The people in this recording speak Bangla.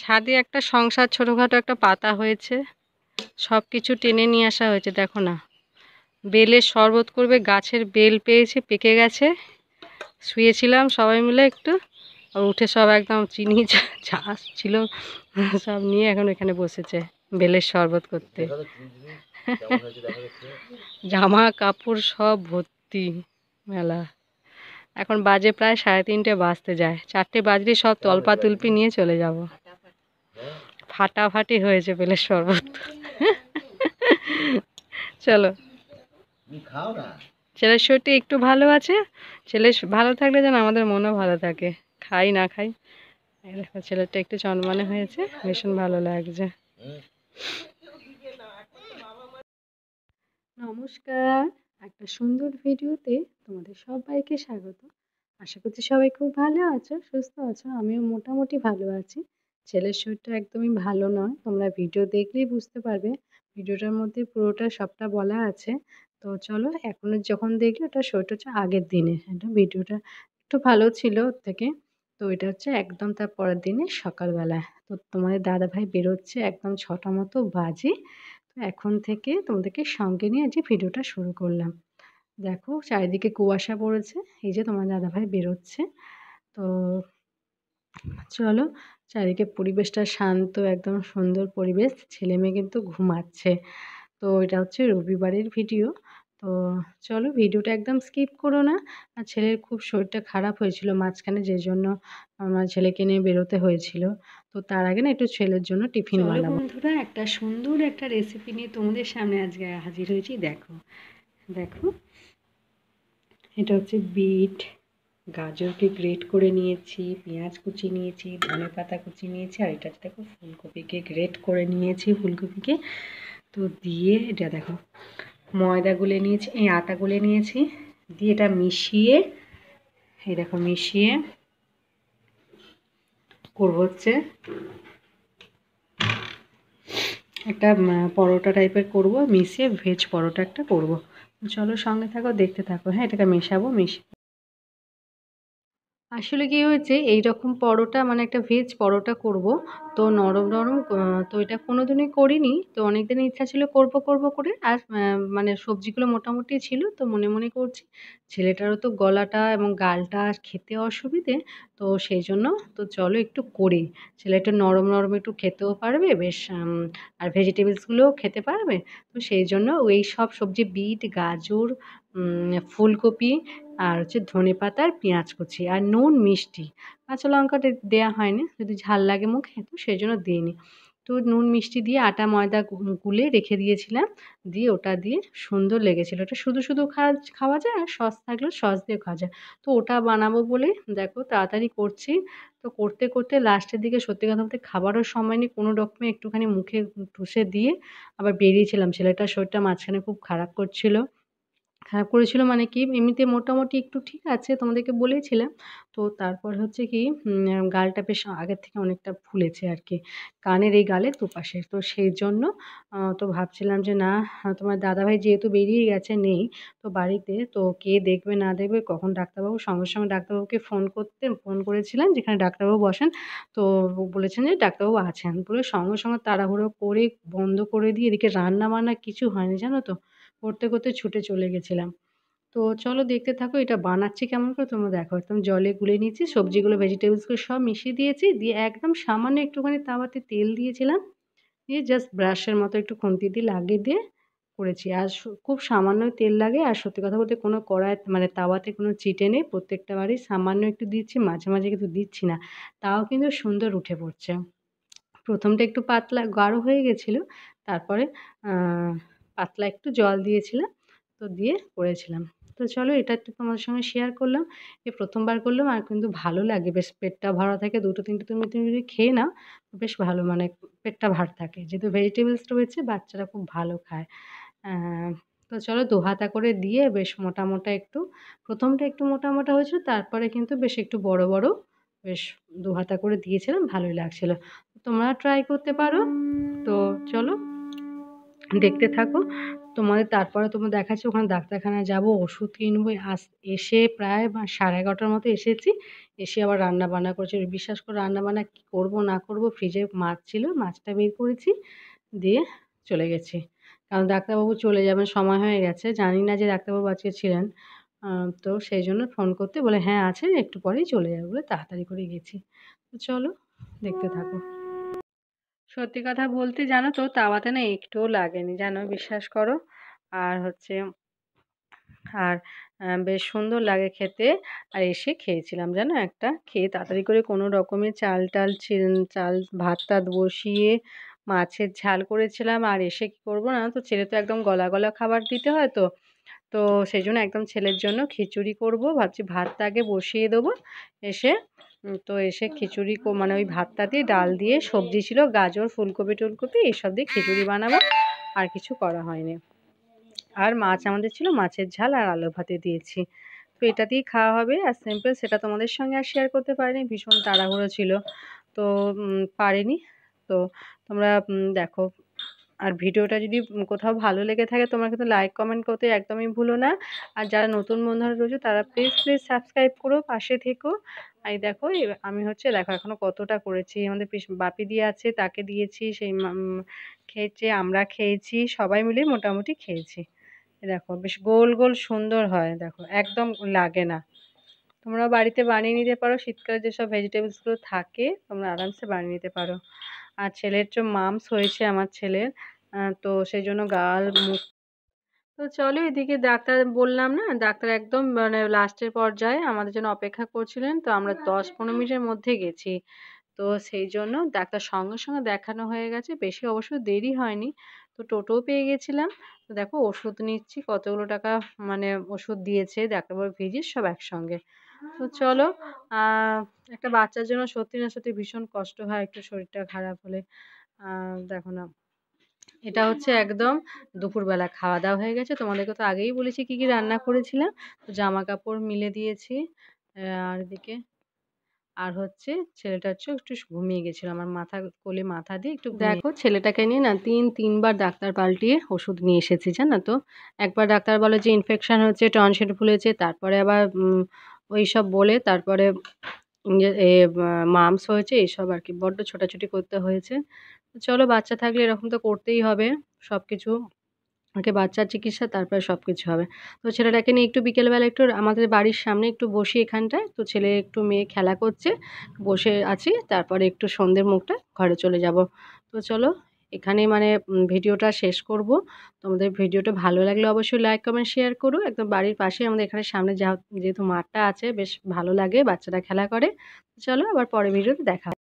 ছাদে একটা সংসার ছোটোখাটো একটা পাতা হয়েছে, সব কিছু টেনে নিয়ে আসা হয়েছে। দেখো না, বেলের শরবত করবে, গাছের বেল পেয়েছে, পেকে গেছে। শুয়েছিলাম সবাই মিলে একটু, আর উঠে সব একদম চিনি যা ছিল সব নিয়ে এখন এখানে বসেছে বেলের শরবত করতে। জামা কাপড় সব ভর্তি মেলা। এখন বাজে প্রায় 3:30 বাজতে যায়, 4টে বাজলে সব তলপা তুলপি নিয়ে চলে যাব। ফাটাফাটি হয়েছে বেলের শরবত। চলো, ছেলের শরীরটা একটু ভালো আছে, ছেলে ভালো থাকলে যেন আমাদের মনও ভালো থাকে, খাই না খাই। দেখো ছেলেটা একটু চনমনে হয়েছে, ভীষণ ভালো লাগছে। নমস্কার, একটা সুন্দর ভিডিওতে তোমাদের সবাইকে স্বাগত। আশা করছি সবাই খুব ভালো আছো, সুস্থ আছো। আমিও মোটামুটি ভালো আছি। ছেলের শরীরটা একদমই ভালো নয়, তোমরা ভিডিও দেখলেই বুঝতে পারবে। ভিডিওটার মধ্যে পুরোটা সবটা বলা আছে। তো চলো, এখন যখন দেখলে ওটা শরীরটা হচ্ছে আগের দিনের, এটা ভিডিওটা একটু ভালো ছিল ওর থেকে। তো এটা হচ্ছে একদম তার পরের দিনে সকালবেলা। তো তোমাদের দাদাভাই বেরোচ্ছে একদম 6টা মতো বাজে। তো এখন থেকে তোমাদেরকে সঙ্গে নিয়ে আজকে ভিডিওটা শুরু করলাম। দেখো চারিদিকে কুয়াশা পড়েছে, এই যে তোমার দাদাভাই বেরোচ্ছে। তো চলো, চারিদিকে পরিবেশটা শান্ত, একদম সুন্দর পরিবেশ। ছেলে মেয়ে কিন্তু ঘুমাচ্ছে। তো এটা হচ্ছে রবিবারের ভিডিও। তো চলো, ভিডিওটা একদম স্কিপ করো না। আর ছেলের খুব শরীরটা খারাপ হয়েছিল মাঝখানে, যে জন্য আমার ছেলেকে নিয়ে বেরোতে হয়েছিল। তো তার আগে না একটু ছেলের জন্য টিফিন বানাবো। বন্ধুরা, একটা সুন্দর একটা রেসিপি নিয়ে তোমাদের সামনে আজকে হাজির হয়েছি। দেখো দেখো, এটা হচ্ছে বিট, গাজরকে গ্রেট করে নিয়েছি, পেঁয়াজ কুচি নিয়েছি, ধনেপাতা কুচি নিয়েছি, আর এটা দেখো ফুলকপিকে গ্রেট করে নিয়েছি। ফুলকপিকে তো দিয়ে এটা দেখো ময়দা গুলে নিয়েছি, এই আটা গুলে নিয়েছি, দিয়ে এটা মিশিয়ে, এই দেখো মিশিয়ে করবো হচ্ছে একটা পরোটা টাইপের করব, মিশিয়ে ভেজ পরোটা একটা করব। চলো সঙ্গে থাকো, দেখতে থাকো। হ্যাঁ, এটাকে মেশাবো। আসলে কি হয়েছে, এই রকম পরোটা মানে একটা ভেজ পরোটা করব। তো নরম নরম, তো এটা কোনোদিনই করিনি। তো অনেক দিন ইচ্ছা ছিল করব করব করে, আর মানে সবজিগুলো মোটামুটি ছিল, তো মনে মনে করছি ছেলেটারও তো গলাটা এবং গালটা খেতে অসুবিধে। তো সেই জন্য তো চলো একটু করি, ছেলে একটু নরম নরম একটু খেতেও পারবে বেশ, আর ভেজিটেবলসগুলোও খেতে পারবে। তো সেই জন্য ওই সব সবজি, বিট, গাজর, ফুলকপি, আর হচ্ছে ধনেপাতা আর পেঁয়াজ কুচি আর নুন, মিষ্টি, কাঁচা লঙ্কাটা দেওয়া হয়নি, যদি ঝাল লাগে মুখে তো সেই জন্য দিইনি। তো নুন মিষ্টি দিয়ে আটা ময়দা গুলে রেখে দিয়েছিলাম, দিয়ে ওটা দিয়ে সুন্দর লেগেছিলো। ওটা শুধু শুধু খাওয়া যায়, আর সস থাকলে সস দিয়ে খাওয়া যায়। তো ওটা বানাবো বলে দেখো তাড়াতাড়ি করছি। তো করতে করতে লাস্টের দিকে সত্যি কথা বলতে খাবারও সময় নেই, কোনো রকমে একটুখানি মুখে ঠুসে দিয়ে আবার বেরিয়েছিলাম। ছেলেটার শরীরটা মাঝখানে খুব খারাপ করছিল। খারাপ করেছিল মানে কি, এমনিতে মোটামুটি একটু ঠিক আছে, তোমাদেরকে বলেইছিলাম। তো তারপর হচ্ছে কি, গালটা বেশ আগের থেকে অনেকটা ফুলেছে আর কি, কানের এই গালের দুপাশে। তো সেই জন্য তো ভাবছিলাম যে না, তোমার দাদাভাই যেহেতু বেরিয়ে গেছে, নেই তো বাড়িতে, তো কে দেখবে না দেখবে, কখন ডাক্তারবাবু, সঙ্গে সঙ্গে ডাক্তারবাবুকে ফোন করেছিলেন যেখানে ডাক্তারবাবু বসেন। তো বলেছেন যে ডাক্তারবাবু আছেন বলে সঙ্গে সঙ্গে তাড়াহুড়ো করে বন্ধ করে দিয়ে এদিকে রান্না বান্না কিছু হয়নি জানো তো, করতে করতে ছুটে চলে গেছিলাম। তো চলো দেখতে থাকো, এটা বানাচ্ছি কেমন করে তোমরা দেখো। একদম জলে গুলে নিয়েছি সবজিগুলো, ভেজিটেবলসগুলো সব মিশিয়ে দিয়েছি, দিয়ে একদম সামান্য একটুখানি তাওয়াতে তেল দিয়েছিলাম, দিয়ে জাস্ট ব্রাশের মতো একটু খুন্তি দিয়ে লাগিয়ে দিয়ে করেছি। আর খুব সামান্যই তেল লাগে, আর সত্যি কথা বলতে কোনো কড়াই মানে তাওয়াতে কোনো চিটে নেই, প্রত্যেকটা বারই সামান্য একটু দিচ্ছি, মাঝে মাঝে কিন্তু দিচ্ছি না, তাও কিন্তু সুন্দর উঠে পড়ছে। প্রথমটা একটু পাতলা গাঢ় হয়ে গেছিলো, তারপরে পাতলা একটু জল দিয়েছিলাম, তো দিয়ে করেছিলাম। তো চলো, এটা একটু তোমাদের সঙ্গে শেয়ার করলাম। এই প্রথমবার করলাম, আর কিন্তু ভালো লাগে বেশ, পেটটা ভরা থাকে। 2-3টে তুমি যদি খেয়ে নাও বেশ ভালো, মানে পেটটা ভার থাকে, যেহেতু ভেজিটেবলস রয়েছে, বাচ্চারা খুব ভালো খায়। তো চলো, 2 হাতা করে দিয়ে বেশ মোটা মোটা একটু, প্রথমটা একটু মোটা মোটা হয়েছিল, তারপরে কিন্তু বেশ একটু বড় বড় বেশ 2 হাতা করে দিয়েছিলাম, ভালোই লাগছিল। তোমরা ট্রাই করতে পারো। তো চলো দেখতে থাকো। তোমাদের তারপরে দেখাচ্ছি ওখানে ডাক্তারখানায় যাবো, ওষুধ কিনবো। এসে প্রায় 11:30টার মতো এসেছি। এসে আবার রান্না-বান্না করেছি। বিশ্বাস করো রান্না-বান্না কি করবো না করবো, ফ্রিজে মাছ ছিল, মাছটা বের করেছি, দিয়ে চলে গেছি। কারণ ডাক্তারবাবু চলে যাবেন, সময় হয়ে গেছে। জানি না যে ডাক্তারবাবু আজকে ছিলেন। তো সেইজন্য ফোন করতে বলে, "হ্যাঁ আছেন, একটু পরেই চলে যাবে" বলে তাড়াতাড়ি করে গেছি। তো চলো দেখতে থাকো। সত্যি কথা বলতে জানো তো তাওয়াতে না একটুও লাগেনি জানো, বিশ্বাস করো। আর হচ্ছে আর বেশ সুন্দর লাগে খেতে। আর এসে খেয়েছিলাম জানো একটা, খেয়ে তাড়াতাড়ি করে কোনো রকমে চাল ভাত-টাত বসিয়ে মাছের ঝাল করেছিলাম। আর এসে কি করবো না তো, ছেলে তো একদম গলা, গলা খাবার দিতে হয় তো। তো সেইজন্য একদম ছেলের জন্য খিচুড়ি করবো। ভাবছি ভাতটা আগে বসিয়ে দেবো। এসে তো এসে খিচুড়ি মানে ওই ভাতটা দিয়ে ডাল দিয়ে সবজি ছিল গাজর, ফুলকপি-টুলকপি এসব দিয়ে খিচুড়ি বানাবো। আর কিছু করা হয়নি। আর মাছ আমাদের ছিল, মাছের ঝাল আর আলু ভাতে দিয়েছি। তো এটা দিয়েই খাওয়া হবে আর সিম্পল। সেটা তোমাদের সঙ্গে আর শেয়ার করতে পারিনি, ভীষণ তাড়াহুড়ো ছিল। তো পারিনি। তো তোমরা দেখো। আর ভিডিওটা যদি কোথাও ভালো লেগে থাকে তোমরা কিন্তু লাইক কমেন্ট করতে একদমই ভুলো না। আর যারা নতুন বন্ধুরা রয়েছে তারা প্লিজ প্লিজ সাবস্ক্রাইব করো, পাশে থেকো। এই দেখো আমি হচ্ছে দেখো এখনো কতটা করেছি। আমাদের বাপি দিয়ে আছে, তাকে দিয়েছি, সেই খেয়েছে, আমরা খেয়েছি, সবাই মিলে মোটামুটি খেয়েছি। এই দেখো বেশ গোল গোল সুন্দর হয়, দেখো একদম লাগে না। তোমরা বাড়িতে বানিয়ে নিতে পারো, শীতকালে যেসব ভেজিটেবলসগুলো থাকে তোমরা আরামসে বানিয়ে নিতে পারো। আর ছেলের যে মামস হয়েছে আমার ছেলের, তো সেই জন্য গাল মুখ। তো চলো এদিকে ডাক্তার বললাম না, ডাক্তার একদম মানে লাস্টের পর্যায়ে আমাদের জন্য অপেক্ষা করছিলেন। তো আমরা 10-15 মিনিটের মধ্যে গেছি। তো সেই জন্য ডাক্তার সঙ্গে সঙ্গে দেখানো হয়ে গেছে, বেশি অবশ্য দেরি হয়নি। তো টোটোও পেয়ে গেছিলাম। তো দেখো ওষুধ নিচ্ছি, কতগুলো টাকা মানে ওষুধ দিয়েছে ডাক্তারবাবু, ভিজিট সব একসঙ্গে। তো চলো একটা বাচ্চার জন্য সত্যি না সত্যি ভীষণ কষ্ট হয় একটু শরীরটা খারাপ হলে। দেখো না, এটা হচ্ছে একদম দুপুরবেলা খাওয়া দাওয়া হয়ে গেছে। তোমাদেরকে তো আগেই বলেছি কি কি রান্না করেছিলাম। তো জামা কাপড় মিলে দিয়েছি। আর এদিকে আর হচ্ছে ছেলেটা হচ্ছে একটু ঘুমিয়ে গেছিল, আমার কোলে মাথা দিয়ে একটু দেখো ছেলেটাকে নিয়ে না 3-3বার ডাক্তার পাল্টিয়ে ওষুধ নিয়ে এসেছি জানো তো। একবার ডাক্তার বলে যে ইনফেকশন হচ্ছে, টনসিল ফুলেছে, তারপরে আবার ওই সব বলে তারপরে মামস হয়েছে, এইসব আর কি বড্ড ছোটাছুটি করতে হয়েছে। চলো বাচ্চা থাকলে এরকম তো করতেই হবে সব কিছু। আগে বাচ্চার চিকিৎসা তারপরে সবকিছু হবে। তো ছেলেটাকে নিয়ে একটু বিকেলবেলা একটু আমাদের বাড়ির সামনে একটু বসি এখানটায়। তো ছেলে একটু মেয়ে খেলা করছে, বসে আছি। তারপরে একটু সন্ধ্যের মুখটা ঘরে চলে যাব। তো চলো এখানেই মানে ভিডিওটা শেষ করব। তোমাদের ভিডিওটা ভালো লাগলে অবশ্যই লাইক কমেন্ট শেয়ার করো। একদম বাড়ির পাশেই আমাদের এখানে সামনে যেহেতু মাঠটা আছে, বেশ ভালো লাগে, বাচ্চারা খেলা করে। চলো আবার পরের ভিডিওতে দেখা হবে।